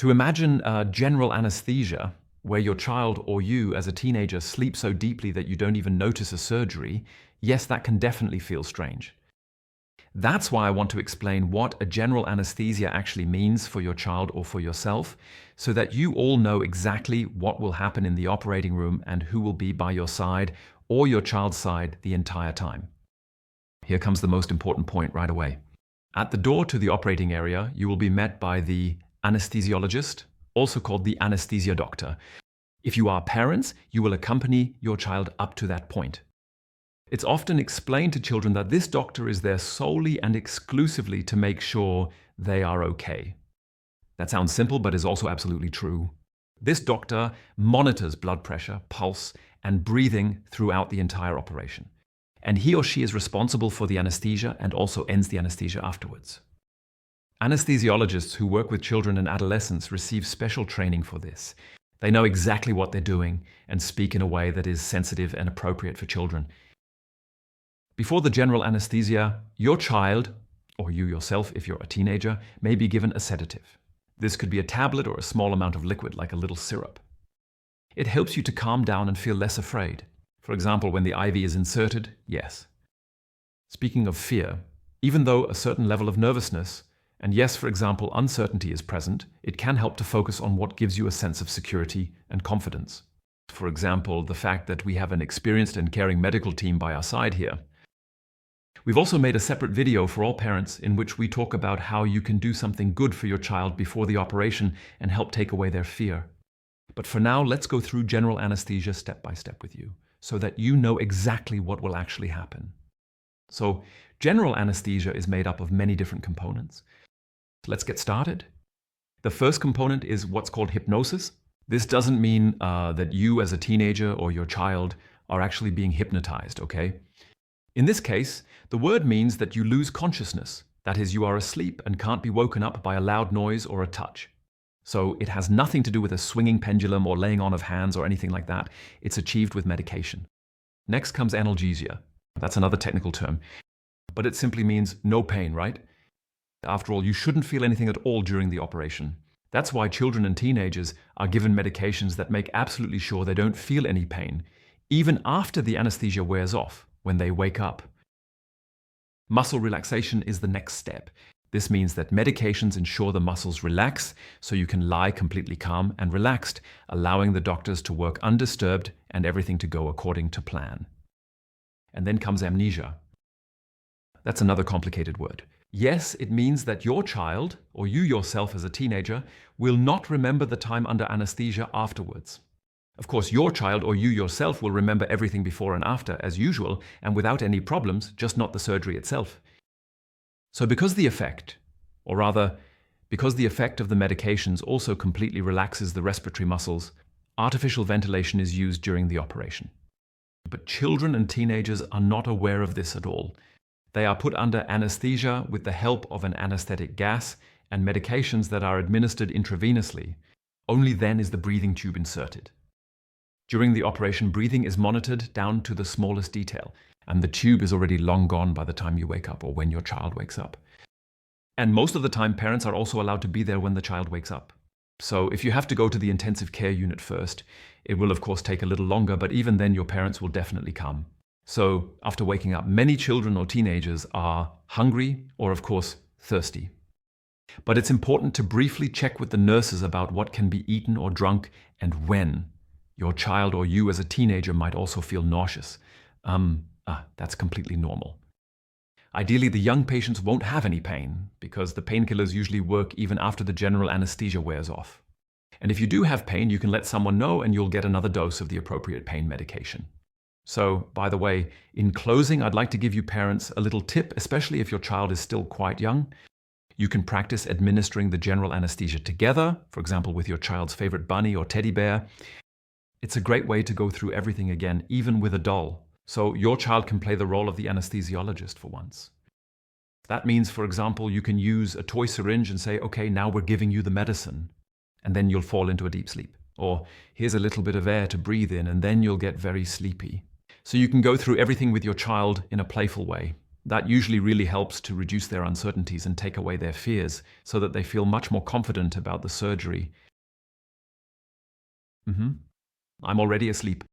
To imagine a general anesthesia, where your child or you as a teenager sleep so deeply that you don't even notice a surgery, yes, that can definitely feel strange. That's why I want to explain what a general anesthesia actually means for your child or for yourself, so that you all know exactly what will happen in the operating room and who will be by your side or your child's side the entire time. Here comes the most important point right away. At the door to the operating area, you will be met by the anesthesiologist, also called the anesthesia doctor. If you are parents, you will accompany your child up to that point. It's often explained to children that this doctor is there solely and exclusively to make sure they are okay. That sounds simple, but is also absolutely true. This doctor monitors blood pressure, pulse, and breathing throughout the entire operation. And he or she is responsible for the anesthesia and also ends the anesthesia afterwards. Anesthesiologists who work with children and adolescents receive special training for this. They know exactly what they're doing and speak in a way that is sensitive and appropriate for children. Before the general anesthesia, your child, or you yourself if you're a teenager, may be given a sedative. This could be a tablet or a small amount of liquid like a little syrup. It helps you to calm down and feel less afraid. For example, when the IV is inserted, yes. Speaking of fear, even though a certain level of nervousness, and yes, for example, uncertainty is present, it can help to focus on what gives you a sense of security and confidence. For example, the fact that we have an experienced and caring medical team by our side here. We've also made a separate video for all parents in which we talk about how you can do something good for your child before the operation and help take away their fear. But for now, let's go through general anesthesia step by step with you, so that you know exactly what will actually happen. So, general anesthesia is made up of many different components. Let's get started. The first component is what's called hypnosis. This doesn't mean that you as a teenager or your child are actually being hypnotized, okay? In this case, the word means that you lose consciousness. That is, you are asleep and can't be woken up by a loud noise or a touch. So it has nothing to do with a swinging pendulum or laying on of hands or anything like that. It's achieved with medication. Next comes analgesia. That's another technical term. But it simply means no pain, right? After all, you shouldn't feel anything at all during the operation. That's why children and teenagers are given medications that make absolutely sure they don't feel any pain, even after the anesthesia wears off, when they wake up. Muscle relaxation is the next step. This means that medications ensure the muscles relax so you can lie completely calm and relaxed, allowing the doctors to work undisturbed and everything to go according to plan. And then comes amnesia. That's another complicated word. Yes, it means that your child, or you yourself as a teenager, will not remember the time under anesthesia afterwards. Of course, your child or you yourself will remember everything before and after, as usual, and without any problems, just not the surgery itself. So because the effect of the medications also completely relaxes the respiratory muscles, artificial ventilation is used during the operation. But children and teenagers are not aware of this at all. They are put under anesthesia with the help of an anesthetic gas and medications that are administered intravenously. Only then is the breathing tube inserted. During the operation, breathing is monitored down to the smallest detail, and the tube is already long gone by the time you wake up or when your child wakes up. And most of the time, parents are also allowed to be there when the child wakes up. So if you have to go to the intensive care unit first, it will of course take a little longer, but even then your parents will definitely come. So after waking up, many children or teenagers are hungry or of course thirsty. But it's important to briefly check with the nurses about what can be eaten or drunk and when. Your child or you as a teenager might also feel nauseous. That's completely normal. Ideally, the young patients won't have any pain because the painkillers usually work even after the general anesthesia wears off. And if you do have pain, you can let someone know and you'll get another dose of the appropriate pain medication. So, by the way, in closing, I'd like to give you parents a little tip, especially if your child is still quite young. You can practice administering the general anesthesia together, for example, with your child's favorite bunny or teddy bear. It's a great way to go through everything again, even with a doll. So your child can play the role of the anesthesiologist for once. That means, for example, you can use a toy syringe and say, okay, now we're giving you the medicine, and then you'll fall into a deep sleep. Or here's a little bit of air to breathe in, and then you'll get very sleepy. So you can go through everything with your child in a playful way. That usually really helps to reduce their uncertainties and take away their fears so that they feel much more confident about the surgery. I'm already asleep.